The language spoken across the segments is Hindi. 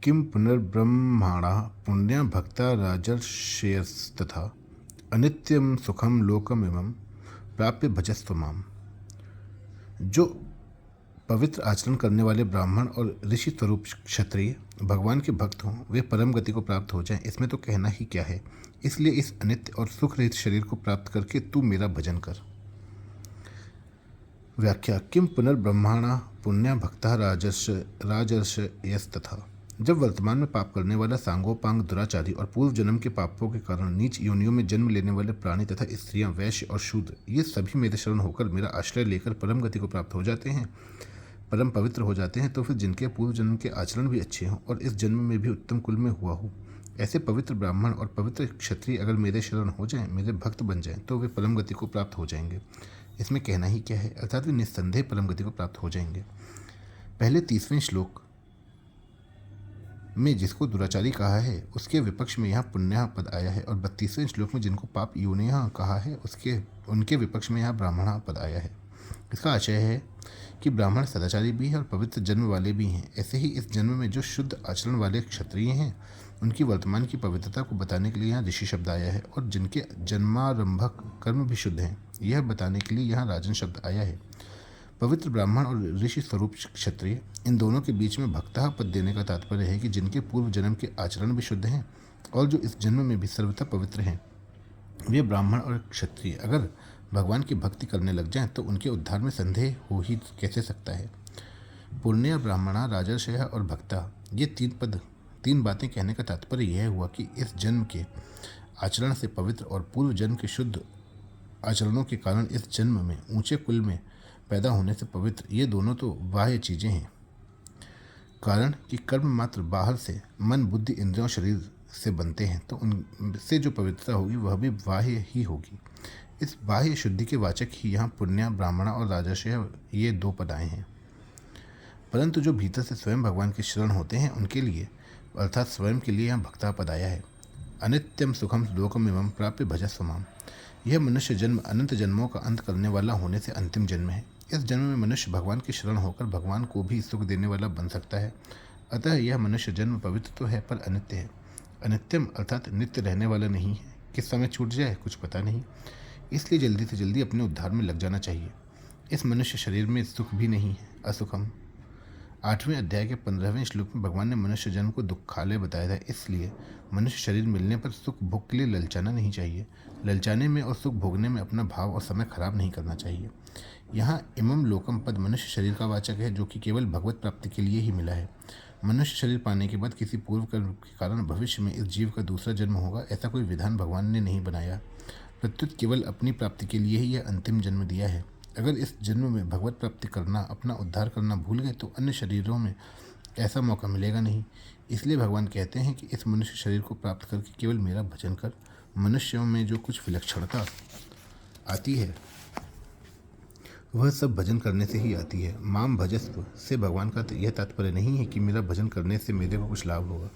किं पुनर्ब्रह्माणः पुण्या भक्ता राजर्षयस्तथा अनित्यं सुखम लोकमिमं प्राप्य भजस्व माम। जो पवित्र आचरण करने वाले ब्राह्मण और ऋषि स्वरूप क्षत्रिय भगवान के भक्त हों वे परम गति को प्राप्त हो जाएं, इसमें तो कहना ही क्या है। इसलिए इस अनित्य और सुख रहित शरीर को प्राप्त करके तू मेरा भजन कर। व्याख्या। किम पुनर्ब्रह्माणा पुण्या भक्ता राजर्षयस्तथा। जब वर्तमान में पाप करने वाला सांगोपांग दुराचारी और पूर्व जन्म के पापों के कारण नीच योनियों में जन्म लेने वाले प्राणी तथा स्त्रियां, वैश्य और शूद्र ये सभी मेरे शरण होकर मेरा आश्रय लेकर परम गति को प्राप्त हो जाते हैं, परम पवित्र हो जाते हैं, तो फिर जिनके पूर्व जन्म के आचरण भी अच्छे हों और इस जन्म में भी उत्तम कुल में हुआ हो, ऐसे पवित्र ब्राह्मण और पवित्र क्षत्रिय अगर मेरे शरण हो जाएं, मेरे भक्त बन जाएं, तो वे परम गति को प्राप्त हो जाएंगे। इसमें कहना ही क्या है, अर्थात वे निस्संदेह परम गति को प्राप्त हो जाएंगे। पहले 30वें श्लोक में जिसको दुराचारी कहा है उसके विपक्ष में यहाँ पुण्य पद आया है, और 32वें श्लोक में जिनको पाप योनिया कहा है उनके विपक्ष में यहाँ ब्राह्मण पद आया है। इसका आशय है कि ब्राह्मण सदाचारी भी हैं और पवित्र जन्म वाले भी हैं। ऐसे ही इस जन्म में जो शुद्ध आचरण वाले क्षत्रिय हैं उनकी वर्तमान की पवित्रता को बताने के लिए यहाँ ऋषि शब्द आया है, और जिनके जन्मारंभक कर्म भी शुद्ध हैं यह बताने के लिए यहाँ राजन शब्द आया है। पवित्र ब्राह्मण और ऋषि स्वरूप क्षत्रिय इन दोनों के बीच में भक्ता पद देने का तात्पर्य है कि जिनके पूर्व जन्म के आचरण भी शुद्ध हैं और जो इस जन्म में भी सर्वथा पवित्र हैं, वे ब्राह्मण और क्षत्रिय अगर भगवान की भक्ति करने लग जाएं तो उनके उद्धार में संदेह हो ही कैसे सकता है। पुण्य, ब्राह्मणा, राजर्षय और भक्ता ये तीन बातें कहने का तात्पर्य यह हुआ कि इस जन्म के आचरण से पवित्र और पूर्व जन्म के शुद्ध आचरणों के कारण इस जन्म में ऊंचे कुल में पैदा होने से पवित्र, ये दोनों तो बाह्य चीज़ें हैं। कारण कि कर्म मात्र बाहर से मन, बुद्धि, इंद्रियों, शरीर से बनते हैं, तो उनसे जो पवित्रता होगी वह भी बाह्य ही होगी। इस बाह्य शुद्धि के वाचक ही यहाँ पुण्य, ब्राह्मणा और राजर्षय ये दो पद आए हैं। परंतु जो भीतर से स्वयं भगवान के शरण होते हैं उनके लिए अर्थात स्वयं के लिए यहाँ भक्ता पद आया है। अनित्यम सुखम लोकमिमं प्राप्य भजस्व माम। यह मनुष्य जन्म अनंत जन्मों का अंत करने वाला होने से अंतिम जन्म है। इस जन्म में मनुष्य भगवान की शरण होकर भगवान को भी सुख देने वाला बन सकता है। अतः यह मनुष्य जन्म पवित्र तो है पर अनित्य है। अनित्यम अर्थात नित्य रहने वाला नहीं है, किस समय छूट जाए कुछ पता नहीं, इसलिए जल्दी से जल्दी अपने उद्धार में लग जाना चाहिए। इस मनुष्य शरीर में सुख भी नहीं है, असुखम। 8वें अध्याय के 15वें श्लोक में भगवान ने मनुष्य जन्म को दुखालय बताया था, इसलिए मनुष्य शरीर मिलने पर सुख भोग के लिए ललचाना नहीं चाहिए। ललचाने में और सुख भोगने में अपना भाव और समय खराब नहीं करना चाहिए। यहाँ इमम लोकम पद मनुष्य शरीर का वाचक है, जो कि केवल भगवत प्राप्ति के लिए ही मिला है। मनुष्य शरीर पाने के बाद किसी पूर्व कर्म के कारण भविष्य में इस जीव का दूसरा जन्म होगा, ऐसा कोई विधान भगवान ने नहीं बनाया। प्रत्युत केवल अपनी प्राप्ति के लिए ही यह अंतिम जन्म दिया है। अगर इस जन्म में भगवत प्राप्ति करना, अपना उद्धार करना भूल गए तो अन्य शरीरों में ऐसा मौका मिलेगा नहीं। इसलिए भगवान कहते हैं कि इस मनुष्य शरीर को प्राप्त करके केवल मेरा भजन कर। मनुष्यों में जो कुछ विलक्षणता आती है वह सब भजन करने से ही आती है। माम भजस्व से भगवान का यह तात्पर्य नहीं है कि मेरा भजन करने से मेरे को कुछ लाभ होगा,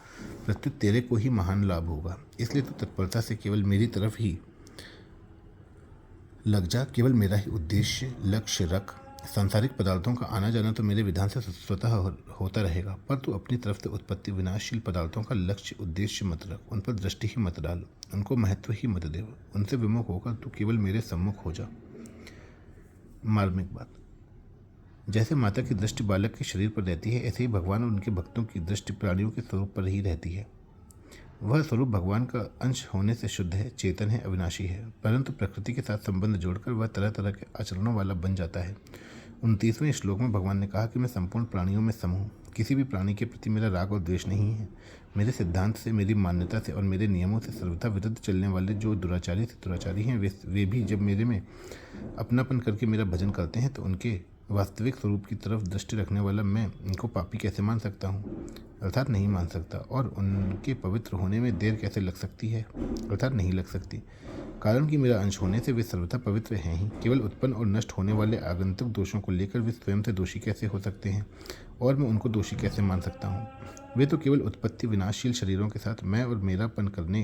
प्रत्युत तेरे को ही महान लाभ होगा। इसलिए तो तत्परता से केवल मेरी तरफ ही लग जा, केवल मेरा ही उद्देश्य लक्ष्य रख। सांसारिक पदार्थों का आना जाना तो मेरे विधान से स्वतः होता रहेगा, पर तू अपनी तरफ से उत्पत्ति विनाशशील पदार्थों का लक्ष्य उद्देश्य मत रख, उन पर दृष्टि ही मत डाल, उनको महत्व ही मत दे। उनसे विमुख होकर तू केवल मेरे सम्मुख हो जा। मार्मिक बात। जैसे माता की दृष्टि बालक के शरीर पर रहती है, ऐसे ही भगवान और उनके भक्तों की दृष्टि प्राणियों के स्वरूप पर ही रहती है। वह स्वरूप भगवान का अंश होने से शुद्ध है, चेतन है, अविनाशी है, परंतु प्रकृति के साथ संबंध जोड़कर वह तरह तरह के आचरणों वाला बन जाता है। 29वें श्लोक में भगवान ने कहा कि मैं संपूर्ण प्राणियों में सम हूँ, किसी भी प्राणी के प्रति मेरा राग और द्वेष नहीं है। मेरे सिद्धांत से, मेरी मान्यता से और मेरे नियमों से सर्वथा विरुद्ध चलने वाले जो दुराचारी से दुराचारी हैं वे भी जब मेरे में अपनापन करके मेरा भजन करते हैं तो उनके वास्तविक स्वरूप की तरफ दृष्टि रखने वाला मैं इनको पापी कैसे मान सकता हूँ, अर्थात नहीं मान सकता। और उनके पवित्र होने में देर कैसे लग सकती है, अर्थात नहीं लग सकती। कारण कि मेरा अंश होने से वे सर्वथा पवित्र हैं ही। केवल उत्पन्न और नष्ट होने वाले आगंतुक दोषों को लेकर वे स्वयं से दोषी कैसे हो सकते हैं और मैं उनको दोषी कैसे मान सकता हूँ। वे तो केवल उत्पत्ति विनाशशील शरीरों के साथ मैं और मेरापन करने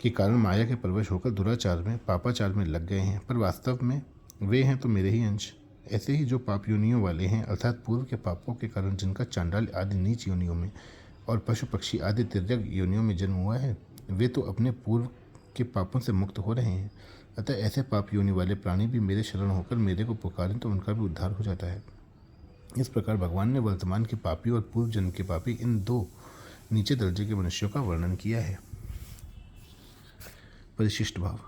के कारण माया के परवश होकर दुराचार में, पापाचार में लग गए हैं, पर वास्तव में वे हैं तो मेरे ही अंश। ऐसे ही जो पाप योनियों वाले हैं, अर्थात पूर्व के पापों के कारण जिनका चांडाल आदि नीच योनियों में और पशु पक्षी आदि तिर्यक योनियों में जन्म हुआ है, वे तो अपने पूर्व के पापों से मुक्त हो रहे हैं। अतः ऐसे पाप योनि वाले प्राणी भी मेरे शरण होकर मेरे को पुकारें तो उनका भी उद्धार हो जाता है। इस प्रकार भगवान ने वर्तमान के पापी और पूर्व जन्म के पापी, इन दो नीचे दर्जे के मनुष्यों का वर्णन किया है। परिशिष्ट भाव।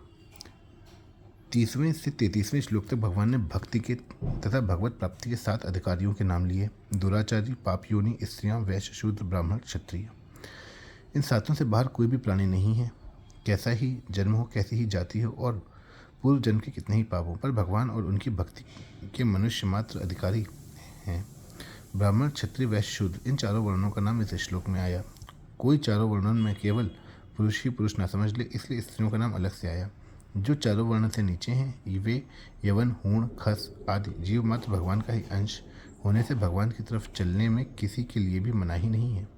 30वें से 33वें श्लोक तक भगवान ने भक्ति के तथा भगवत प्राप्ति के 7 अधिकारियों के नाम लिए। दुराचारी, पाप योनि, स्त्रियां, वैश्य, शूद्र, ब्राह्मण, क्षत्रिय। इन सातों से बाहर कोई भी प्राणी नहीं है। कैसा ही जन्म हो, कैसी ही जाति हो और पूर्व जन्म के कितने ही पाप हों, पर भगवान और उनकी भक्ति के मनुष्य मात्र अधिकारी हैं। ब्राह्मण, क्षत्रिय, वैश्य, शूद्र, इन चारों वर्णों का नाम इस श्लोक में आया। कोई चारों वर्णों में केवल पुरुष ही पुरुष ना समझ ले, इसलिए स्त्रियों का नाम अलग से आया। जो चारों वर्ण से नीचे हैं वे यवन, हूण, खस आदि जीव मात्र भगवान का ही अंश होने से भगवान की तरफ चलने में किसी के लिए भी मनाही नहीं है।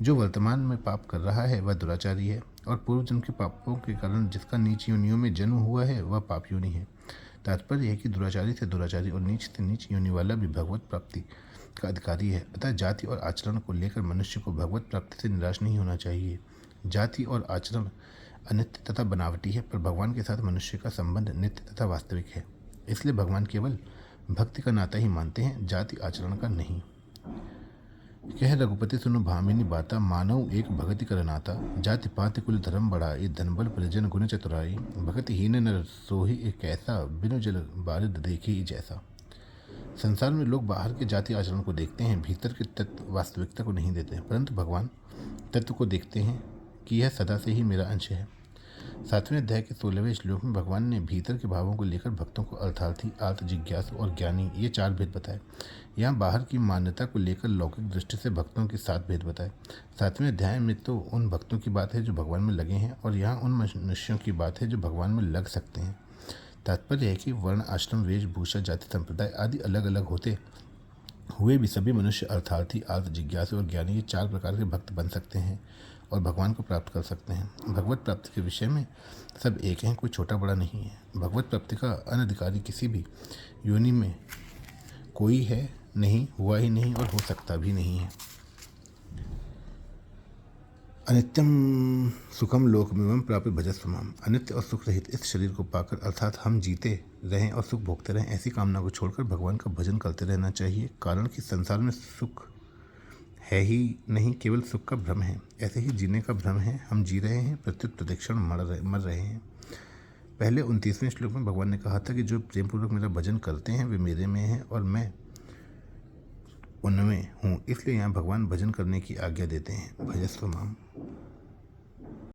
जो वर्तमान में पाप कर रहा है वह दुराचारी है, और पूर्व जन्म के पापों के कारण जिसका नीच योनियों में जन्म हुआ है वह पाप योनि है। तात्पर्य है कि दुराचारी से दुराचारी और नीच से नीच योनि वाला भी भगवत प्राप्ति का अधिकारी है। अतः जाति और आचरण को लेकर मनुष्य को भगवत प्राप्ति से निराश नहीं होना चाहिए। जाति और आचरण अनित्य तथा बनावटी है, पर भगवान के साथ मनुष्य का संबंध नित्य तथा वास्तविक है। इसलिए भगवान केवल भक्ति का नाता ही मानते हैं, जाति आचरण का नहीं। कह रघुपति सुनो भामिनी बाता, मानव एक भगति कर नाता। जाति पाति कुल धर्म बढ़ाई, धन बल परिजन गुण चतुराई। भगति हीन नर सोही एक ऐसा, बिनु जल बारिद देखी जैसा। संसार में लोग बाहर के जाति आचरण को देखते हैं, भीतर के तत्व वास्तविकता को नहीं देते, परंतु भगवान तत्व को देखते हैं कि यह सदा से ही मेरा अंश है। 7वें अध्याय के 16वें श्लोक में भगवान ने भीतर के भावों को लेकर भक्तों को अर्थार्थी, आर्त, जिज्ञासु और ज्ञानी ये 4 भेद बताए। यहाँ बाहर की मान्यता को लेकर लौकिक दृष्टि से भक्तों के 7 भेद बताए। 7वें अध्याय में तो उन भक्तों की बात है जो भगवान में लगे हैं, और यहाँ उन मनुष्यों की बात है जो भगवान में लग सकते हैं। तात्पर्य है कि वर्ण, आश्रम, वेशभूषा, जाति, संप्रदाय आदि अलग अलग होते हुए भी सभी मनुष्य अर्थार्थी, आर्त, जिज्ञासु और ज्ञानी ये 4 प्रकार के भक्त बन सकते हैं और भगवान को प्राप्त कर सकते हैं। भगवत प्राप्ति के विषय में सब एक हैं, कोई छोटा बड़ा नहीं है। भगवत प्राप्ति का अनधिकारी किसी भी योनि में कोई है नहीं, हुआ ही नहीं और हो सकता भी नहीं है। अनित्यम सुखम लोकमिमं प्राप्य भजस्व माम। अनित्य और सुख रहित इस शरीर को पाकर अर्थात हम जीते रहें और सुख भोगते रहें, ऐसी कामना को छोड़कर भगवान का भजन करते रहना चाहिए। कारण कि संसार में सुख है ही नहीं, केवल सुख का भ्रम है। ऐसे ही जीने का भ्रम है, हम जी रहे हैं, प्रत्युत प्रतिक्षण मर रहे हैं। पहले 29वें श्लोक में भगवान ने कहा था कि जो प्रेमपूर्वक मेरा भजन करते हैं वे मेरे में हैं और मैं उनमें हूँ। इसलिए यहाँ भगवान भजन करने की आज्ञा देते हैं, भजस्व माम।